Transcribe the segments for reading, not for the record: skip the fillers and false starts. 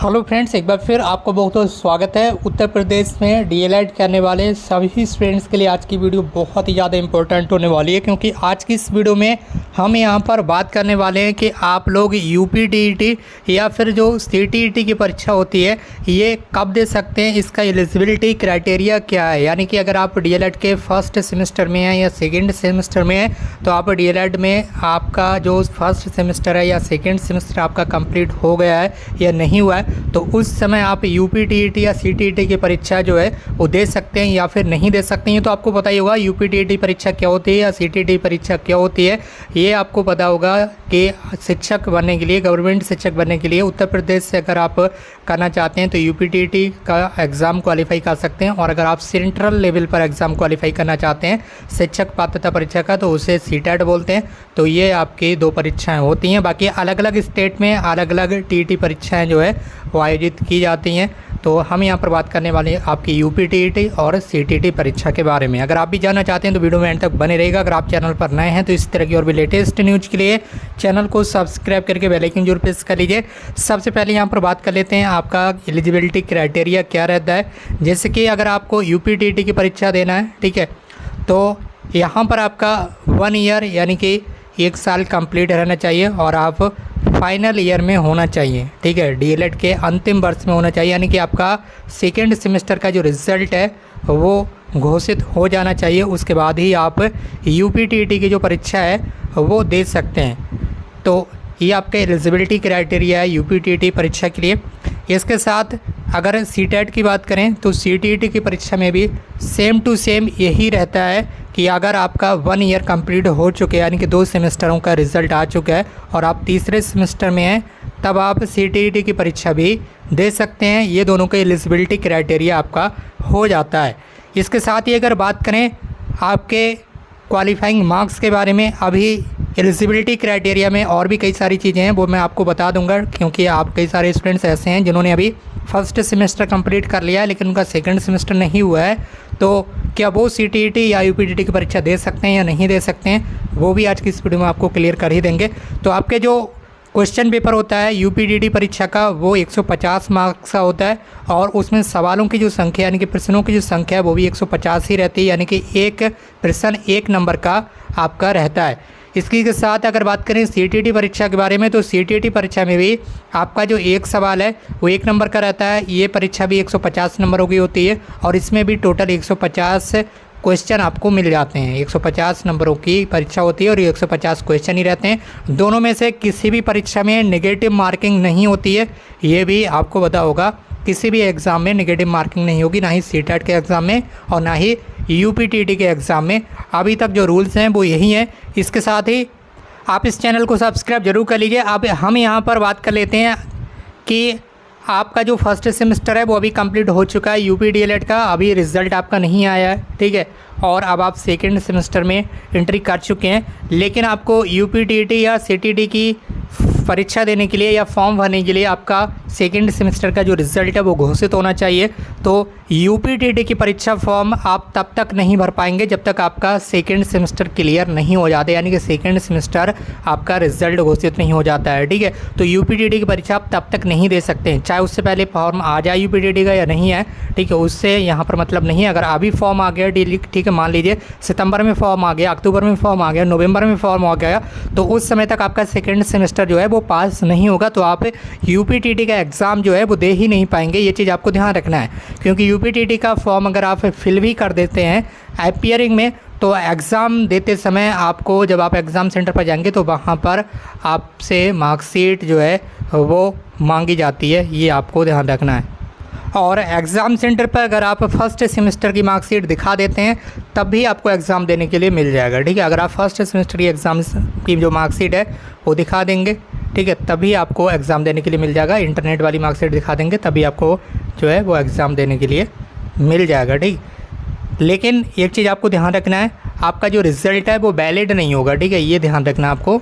Hello friends, एक बार फिर आपको बहुत बहुत स्वागत है। उत्तर प्रदेश में डीएलएड करने वाले सभी स्टूडेंट्स के लिए आज की वीडियो बहुत ही ज़्यादा इंपॉर्टेंट होने वाली है, क्योंकि आज की इस वीडियो में हम यहां पर बात करने वाले हैं कि आप लोग यूपीटीईटी या फिर जो सीटीईटी की परीक्षा होती है ये कब दे सकते हैं, इसका एलिजिबिलिटी क्राइटेरिया क्या है। यानी कि अगर आप डीएलएड के फर्स्ट सेमेस्टर में हैं या सेकेंड सेमेस्टर में हैं तो आप डीएलएड में आपका जो फर्स्ट सेमेस्टर है या सेकेंड सेमेस्टर आपका कंप्लीट हो गया है या नहीं हुआ है तो उस समय आप यूपीटीईटी या सीटीईटी की परीक्षा जो है वो दे सकते हैं या फिर नहीं दे सकते हैं। तो आपको पता ही होगा यूपीटीईटी परीक्षा क्या होती है या सीटीईटी परीक्षा क्या होती है, ये आपको पता होगा कि शिक्षक बनने के लिए, गवर्नमेंट शिक्षक बनने के लिए उत्तर प्रदेश से अगर आप करना चाहते हैं तो यूपीटीईटी का एग्ज़ाम क्वालिफाई कर सकते हैं, और अगर आप सेंट्रल लेवल पर एग्ज़ाम क्वालिफाई करना चाहते हैं शिक्षक पात्रता परीक्षा का तो उसे सीटेट बोलते हैं। तो ये आपकी दो परीक्षाएं होती हैं। बाकी अलग अलग स्टेट में अलग अलग टीईटी परीक्षाएं जो है वो आयोजित की जाती हैं। तो हम यहाँ पर बात करने वाले हैं आपकी यूपीटीईटी और सीटीईटी परीक्षा के बारे में। अगर आप भी जानना चाहते हैं तो वीडियो में एंड तक बने रहेगा। अगर आप चैनल पर नए हैं तो इस तरह की और भी लेटेस्ट न्यूज़ के लिए चैनल को सब्सक्राइब करके बेल आइकन जरूर प्रेस कर लीजिए। सबसे पहले यहाँ पर बात कर लेते हैं आपका एलिजिबिलिटी क्राइटेरिया क्या रहता है। जैसे कि अगर आपको यूपीटीईटी की परीक्षा देना है, ठीक है, तो यहाँ पर आपका 1 ईयर यानी कि 1 साल कंप्लीट रहना चाहिए और आप फाइनल ईयर में होना चाहिए, ठीक है, डीएलएड के अंतिम वर्ष में होना चाहिए। यानी कि आपका सेकेंड सेमेस्टर का जो रिज़ल्ट है वो घोषित हो जाना चाहिए, उसके बाद ही आप यूपीटीईटी की जो परीक्षा है वो दे सकते हैं। तो ये आपका एलिजिबिलिटी क्राइटेरिया है यूपीटीईटी परीक्षा के लिए। इसके साथ अगर सीटेट की बात करें तो सीटीईटी की परीक्षा में भी सेम टू सेम यही रहता है कि अगर आपका 1 ईयर कंप्लीट हो चुके हैं यानी कि 2 सेमेस्टरों का रिज़ल्ट आ चुका है और आप तीसरे सेमेस्टर में हैं तब आप सीटीईटी की परीक्षा भी दे सकते हैं। ये दोनों का एलिजिबिलिटी क्राइटेरिया आपका हो जाता है। इसके साथ ही अगर बात करें आपके क्वालिफाइंग मार्क्स के बारे में, अभी एलिजिबिलिटी क्राइटेरिया में और भी कई सारी चीज़ें हैं वो मैं आपको बता दूंगा, क्योंकि आप कई सारे स्टूडेंट्स ऐसे हैं जिन्होंने अभी फर्स्ट सेमेस्टर कंप्लीट कर लिया है लेकिन उनका सेकंड सेमेस्टर नहीं हुआ है, तो क्या वो सीटीईटी या यूपीटीईटी की परीक्षा दे सकते हैं या नहीं दे सकते हैं, वो भी आज की इस वीडियो में आपको क्लियर कर ही देंगे। तो आपके जो क्वेश्चन पेपर होता है यूपीटीईटी परीक्षा का वो 150 मार्क्स का होता है और उसमें सवालों की जो संख्या यानी कि प्रश्नों की जो संख्या है वो भी 150 ही रहती है, यानी कि एक प्रश्न 1 नंबर का आपका रहता है। इसके साथ अगर बात करें सीटीईटी परीक्षा के बारे में तो सीटीईटी परीक्षा में भी आपका जो एक सवाल है वो 1 नंबर का रहता है। ये परीक्षा भी 150 नंबरों की होती है और इसमें भी टोटल 150 क्वेश्चन आपको मिल जाते हैं। 150 नंबरों की परीक्षा होती है और ये 150 क्वेश्चन ही रहते हैं। दोनों में से किसी भी परीक्षा में नेगेटिव मार्किंग नहीं होती है, ये भी आपको पता होगा। किसी भी एग्ज़ाम में नेगेटिव मार्किंग नहीं होगी, ना ही सीटेट के एग्ज़ाम में और ना ही यूपीटीईटी के एग्ज़ाम में। अभी तक जो रूल्स हैं वो यही हैं। इसके साथ ही आप इस चैनल को सब्सक्राइब जरूर कर लीजिए। अब हम यहाँ पर बात कर लेते हैं कि आपका जो फर्स्ट सेमेस्टर है वो अभी कंप्लीट हो चुका है यूपी डीएलएड का, अभी रिज़ल्ट आपका नहीं आया है, ठीक है, और अब आप सेकेंड सेमेस्टर में एंट्री कर चुके हैं, लेकिन आपको यूपीटीईटी या सीटीईटी की परीक्षा देने के लिए या फॉर्म भरने के लिए आपका सेकेंड सेमेस्टर का जो रिज़ल्ट है वो घोषित होना चाहिए। तो यूपीटीईटी की परीक्षा फॉर्म आप तब तक नहीं भर पाएंगे जब तक आपका सेकेंड सेमेस्टर क्लियर नहीं हो जाता, यानी कि सेकेंड सेमेस्टर आपका रिज़ल्ट घोषित नहीं हो जाता है, ठीक है। तो यूपीटीईटी की परीक्षा आप तब तक नहीं दे सकते हैं, चाहे उससे पहले फॉर्म आ जाए यूपीटीईटी का या नहीं है, ठीक है, उससे यहाँ पर मतलब नहीं है। अगर अभी फॉर्म आ गया, ठीक है, मान लीजिए सितंबर में फॉर्म आ गया, अक्टूबर में फॉर्म आ गया, नवंबर में फॉर्म आ गया, तो उस समय तक आपका सेकेंड सेमेस्टर जो है वो पास नहीं होगा, तो आप यूपीटीईटी का एग्ज़ाम जो है वो दे ही नहीं पाएंगे। ये चीज़ आपको ध्यान रखना है, क्योंकि यूपीटीईटी का फॉर्म अगर आप फिल भी कर देते हैं अपीयरिंग में तो एग्ज़ाम देते समय आपको, जब आप एग्ज़ाम सेंटर पर जाएंगे तो वहाँ पर आपसे मार्कशीट जो है वो मांगी जाती है, ये आपको ध्यान रखना है। और एग्ज़ाम सेंटर पर अगर आप फर्स्ट सेमेस्टर की मार्कशीट दिखा देते हैं तब भी आपको एग्ज़ाम देने के लिए मिल जाएगा, ठीक है। अगर आप फर्स्ट सेमेस्टर की एग्ज़ाम की जो मार्कशीट है वो दिखा देंगे, ठीक है, तभी आपको एग्ज़ाम देने के लिए मिल जाएगा। इंटरनेट वाली मार्कशीट दिखा देंगे तभी आपको जो है वो एग्ज़ाम देने के लिए मिल जाएगा, ठीक। लेकिन एक चीज़ आपको ध्यान रखना है, आपका जो रिज़ल्ट है वो वैलिड नहीं होगा, ठीक है, ये ध्यान रखना आपको।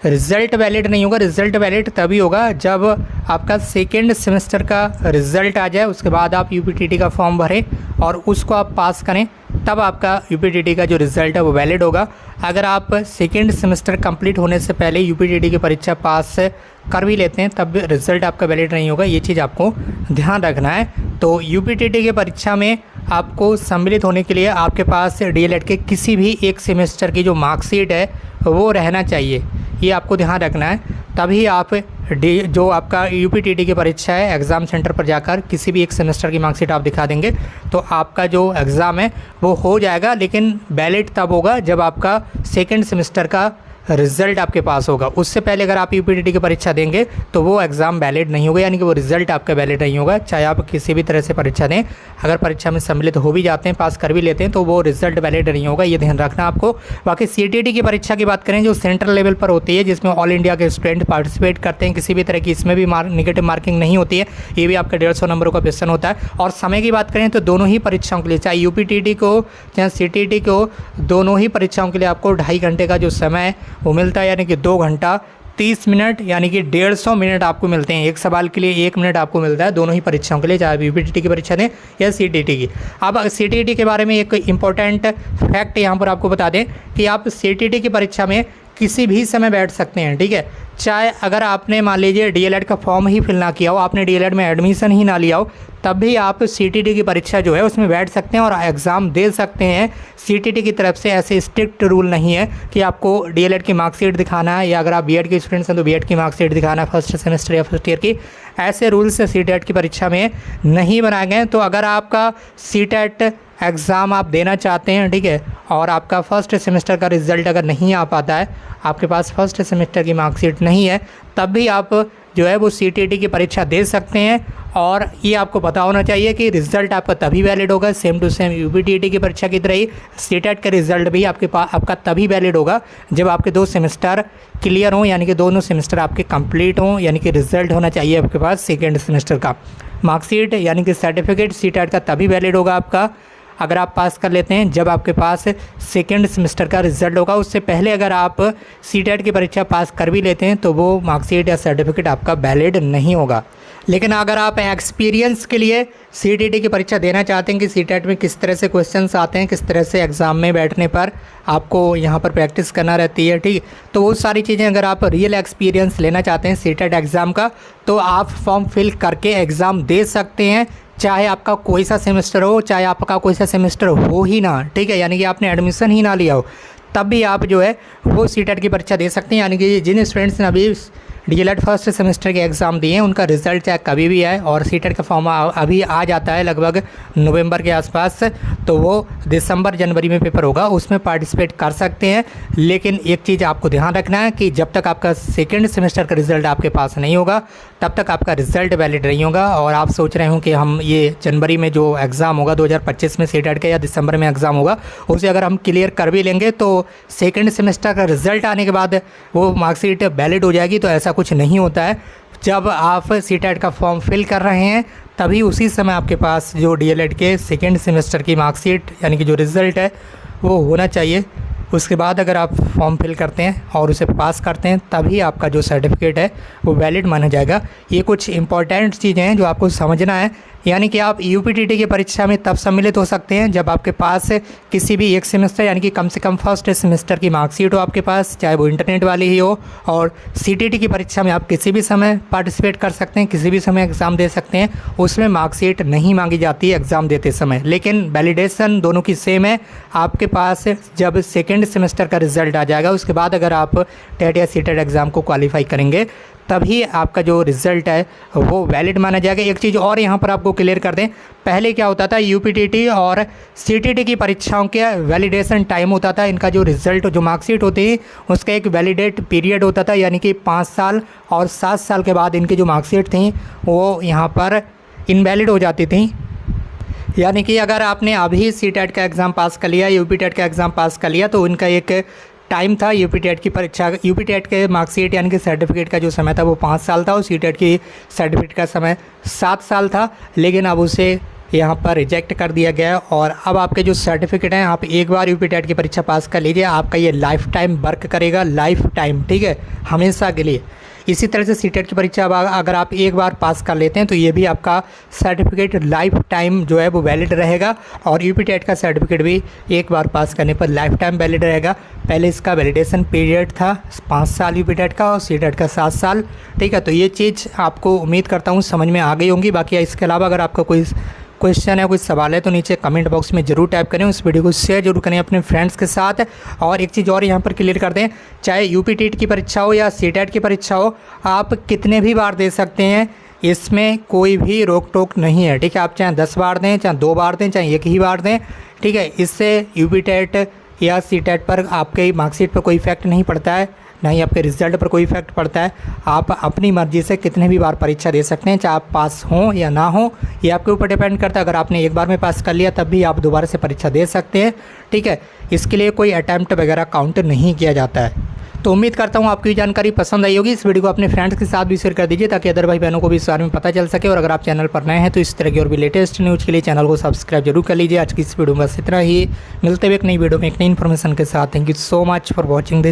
रिज़ल्ट वैलिड नहीं होगा, रिज़ल्ट वैलिड तभी होगा जब आपका सेकेंड सेमेस्टर का रिज़ल्ट आ जाए, उसके बाद आप यूपीटीईटी का फॉर्म भरें और उसको आप पास करें, तब आपका यूपीटीटी का जो रिज़ल्ट है वो वैलिड होगा। अगर आप सेकेंड सेमेस्टर कंप्लीट होने से पहले यूपीटीटी की परीक्षा पास कर भी लेते हैं तब रिज़ल्ट आपका वैलिड नहीं होगा, ये चीज़ आपको ध्यान रखना है। तो यूपीटीटी की परीक्षा में आपको सम्मिलित होने के लिए आपके पास डीएलएड के किसी भी एक सेमेस्टर की जो मार्कशीट है वो रहना चाहिए, ये आपको ध्यान रखना है। तभी आप जो आपका यूपीटीटी की परीक्षा है एग्ज़ाम सेंटर पर जाकर किसी भी एक सेमेस्टर की मार्कशीट आप दिखा देंगे तो आपका जो एग्ज़ाम है वो हो जाएगा, लेकिन वैलिड तब होगा जब आपका सेकेंड सेमेस्टर का रिज़ल्ट आपके पास होगा। उससे पहले अगर आप यूपीटीटी की परीक्षा देंगे तो वो एग्ज़ाम वैलिड नहीं होगा, यानी कि वो रिज़ल्ट आपका वैलिड नहीं होगा। चाहे आप किसी भी तरह से परीक्षा दें, अगर परीक्षा में सम्मिलित हो भी जाते हैं, पास कर भी लेते हैं, तो वो रिज़ल्ट वैलिड नहीं होगा, ये ध्यान रखना आपको। बाकी सीटीटी की परीक्षा की बात करें जो सेंट्रल लेवल पर होती है, जिसमें ऑल इंडिया के स्टूडेंट पार्टिसिपेट करते हैं, किसी भी तरह की इसमें भी नेगेटिव मार्किंग नहीं होती है, ये भी आपका 150 नंबरों का क्वेश्चन होता है। और समय की बात करें तो दोनों ही परीक्षाओं के लिए, चाहे यूपीटीटी को चाहे सीटीटी को, दोनों ही परीक्षाओं के लिए आपको 2.5 घंटे का जो समय है वो मिलता है, यानी कि 2 घंटा 30 मिनट, यानी कि 150 मिनट आपको मिलते हैं। एक सवाल के लिए 1 मिनट आपको मिलता है दोनों ही परीक्षाओं के लिए, चाहे यूपीटीटी की परीक्षा दें या सीटीटी की। अब सीटीटी के बारे में एक इम्पॉर्टेंट फैक्ट यहाँ पर आपको बता दें कि आप सीटीटी की परीक्षा में किसी भी समय बैठ सकते हैं, ठीक है। चाहे अगर आपने मान लीजिए डीएलएड का फॉर्म ही फिल ना किया हो, आपने डीएलएड में एडमिशन ही ना लिया हो, तब भी आप सीटीटी की परीक्षा जो है उसमें बैठ सकते हैं और एग्ज़ाम दे सकते हैं। सीटीटी की तरफ से ऐसे स्ट्रिक्ट रूल नहीं है कि आपको डीएलएड की मार्कशीट दिखाना है, या अगर आप बीएड के स्टूडेंट्स हैं तो बीएड की मार्कशीट दिखाना है फर्स्ट सेमेस्टर या फर्स्ट ईयर की। ऐसे रूल्स सीटेट की परीक्षा में नहीं बनाए गए। तो अगर आपका सीटेट एग्ज़ाम आप देना चाहते हैं, ठीक है, और आपका फर्स्ट सेमेस्टर का रिज़ल्ट अगर नहीं आ पाता है, आपके पास फर्स्ट सेमेस्टर की मार्कशीट नहीं है, तब भी आप जो है वो सीटीटी की परीक्षा दे सकते हैं। और ये आपको पता होना चाहिए कि रिज़ल्ट आपका तभी वैलिड होगा, सेम टू सेम यूपीटीटी की परीक्षा की तरह ही सीटेट का रिज़ल्ट भी आपका तभी वैलिड होगा जब आपके 2 सेमेस्टर क्लियर हों, यानी कि दोनों सेमेस्टर आपके कंप्लीट हों, यानी कि रिज़ल्ट होना चाहिए आपके पास सेकेंड सेमेस्टर का। मार्कशीट यानी कि सर्टिफिकेट सीटेट का तभी वैलिड होगा आपका अगर आप पास कर लेते हैं जब आपके पास सेकेंड सेमेस्टर का रिज़ल्ट होगा। उससे पहले अगर आप सीटेट की परीक्षा पास कर भी लेते हैं तो वो मार्कशीट या सर्टिफिकेट आपका वैलिड नहीं होगा। लेकिन अगर आप एक्सपीरियंस के लिए सीटीटी की परीक्षा देना चाहते हैं कि सीटेट में किस तरह से क्वेश्चंस आते हैं, किस तरह से एग्ज़ाम में बैठने पर आपको यहाँ पर प्रैक्टिस करना रहती है, ठीक, तो वो सारी चीज़ें अगर आप रियल एक्सपीरियंस लेना चाहते हैं सीटेट एग्ज़ाम का, तो आप फॉर्म फिल करके एग्ज़ाम दे सकते हैं, चाहे आपका कोई सा सेमेस्टर हो, चाहे आपका कोई सा सेमेस्टर हो ही ना, ठीक है, यानी कि आपने एडमिशन ही ना लिया हो, तब भी आप जो है वो सीटेट की परीक्षा दे सकते हैं। यानी कि जिन स्टूडेंट्स ने अभी डीएलएड फर्स्ट सेमेस्टर के एग्ज़ाम दिए हैं उनका रिज़ल्ट चाहे कभी भी आए, और सीटेट का फॉर्म अभी आ जाता है लगभग नवंबर के आसपास, तो वो दिसंबर जनवरी में पेपर होगा, उसमें पार्टिसिपेट कर सकते हैं। लेकिन एक चीज़ आपको ध्यान रखना है कि जब तक आपका सेकेंड सेमेस्टर का रिज़ल्ट आपके पास नहीं होगा तब तक आपका रिज़ल्ट वैलिड नहीं होगा। और आप सोच रहे हो कि हम ये जनवरी में जो एग्ज़ाम होगा 2025 में सीटेट का, या दिसंबर में एग्ज़ाम होगा, उसे अगर हम क्लियर कर भी लेंगे तो सेकेंड सेमेस्टर का रिज़ल्ट आने के बाद वो मार्कशीट वैलिड हो जाएगी, तो ऐसा कुछ नहीं होता है। जब आप सीटेट का फॉर्म फिल कर रहे हैं तभी उसी समय आपके पास जो डीएलएड के सेकेंड सेमेस्टर की मार्कशीट यानी कि जो रिज़ल्ट है वो होना चाहिए। उसके बाद अगर आप फॉर्म फिल करते हैं और उसे पास करते हैं तभी आपका जो सर्टिफिकेट है वो वैलिड माना जाएगा। ये कुछ इंपॉर्टेंट चीज़ें हैं जो आपको समझना है। यानी कि आप यूपीटीटी की परीक्षा में तब सम्मिलित हो सकते हैं जब आपके पास किसी भी एक सेमेस्टर यानी कि कम से कम फर्स्ट सेमेस्टर की मार्कशीट हो आपके पास, चाहे वो इंटरनेट वाली ही हो। और सीटीटी की परीक्षा में आप किसी भी समय पार्टिसिपेट कर सकते हैं, किसी भी समय एग्ज़ाम दे सकते हैं, उसमें मार्कशीट नहीं मांगी जाती है एग्ज़ाम देते समय, लेकिन वैलिडेशन दोनों की सेम है। आपके पास जब सेकेंड सेमेस्टर का रिज़ल्ट आ जाएगा उसके बाद अगर आप टेट या सीटेट एग्ज़ाम को क्वालिफाई करेंगे तभी आपका जो रिज़ल्ट है वो वैलिड माना जाएगा। एक चीज़ और यहाँ पर आपको क्लियर कर दें, पहले क्या होता था यूपीटीटी और सीटीटी की परीक्षाओं के वैलिडेशन टाइम होता था, इनका जो रिज़ल्ट जो मार्कशीट होती है उसका एक वैलिडेट पीरियड होता था, यानी कि 5 साल और 7 साल के बाद इनकी जो मार्कशीट थी वो यहाँ पर इनवैलिड हो जाती थी। यानी कि अगर आपने अभी सीटेट का एग्ज़ाम पास कर लिया, यूपीटेट का एग्ज़ाम पास कर लिया, तो उनका एक टाइम था यूपीटेट की परीक्षा, यूपीटेट के मार्कशीट यानी कि सर्टिफिकेट का जो समय था वो 5 साल था और सीटेट की सर्टिफिकेट का समय 7 साल था। लेकिन अब उसे यहाँ पर रिजेक्ट कर दिया गया और अब आपके जो सर्टिफिकेट हैं, आप एक बार यूपीटेट की परीक्षा पास कर लीजिए, आपका ये लाइफ टाइम वर्क करेगा, लाइफ टाइम, ठीक है, हमेशा के लिए। इसी तरह से सीटेट की परीक्षा अगर आप एक बार पास कर लेते हैं तो ये भी आपका सर्टिफिकेट लाइफ टाइम जो है वो वैलिड रहेगा। और यूपी टेट का सर्टिफिकेट भी एक बार पास करने पर लाइफ टाइम वैलिड रहेगा। पहले इसका वैलिडेशन पीरियड था 5 साल यूपी टेट का और सीटेट का 7 साल। ठीक है, तो ये चीज़ आपको उम्मीद करता हूँ समझ में आ गई होंगी। बाकी इसके अलावा अगर आपका कोई क्वेश्चन है, कोई सवाल है तो नीचे कमेंट बॉक्स में ज़रूर टाइप करें। उस वीडियो को शेयर जरूर करें अपने फ्रेंड्स के साथ। और एक चीज़ और यहाँ पर क्लियर कर दें, चाहे यूपी टेट की परीक्षा हो या सीटेट की परीक्षा हो, आप कितने भी बार दे सकते हैं, इसमें कोई भी रोक टोक नहीं है। ठीक है, आप चाहे 10 बार दें, चाहे 2 बार दें, चाहे 1 ही बार दें। ठीक है, इससे यूपी टेट या सीटेट पर आपके मार्कशीट पर कोई इफेक्ट नहीं पड़ता है, ना ही आपके रिजल्ट पर कोई इफेक्ट पड़ता है। आप अपनी मर्ज़ी से कितने भी बार परीक्षा दे सकते हैं, चाहे आप पास हों या ना हो, ये आपके ऊपर डिपेंड करता है। अगर आपने एक बार में पास कर लिया तब भी आप दोबारा से परीक्षा दे सकते हैं। ठीक है, इसके लिए कोई अटैम्प्ट वगैरह काउंट नहीं किया जाता है। तो उम्मीद करता हूँ आपकी जानकारी पसंद आई होगी। इस वीडियो को अपने फ्रेंड्स के साथ भी शेयर कर दीजिए ताकि अदर भाई बहनों को भी इस बारे में पता चल सके। और अगर आप चैनल पर नए हैं तो इस तरह की और भी लेटेस्ट न्यूज़ के लिए चैनल को सब्सक्राइब जरूर कर लीजिए। आज की इस वीडियो में बस इतना ही। मिलते हुए एक नई वीडियो में एक नई इन्फॉर्मेशन के साथ। Thank you so much for watching this.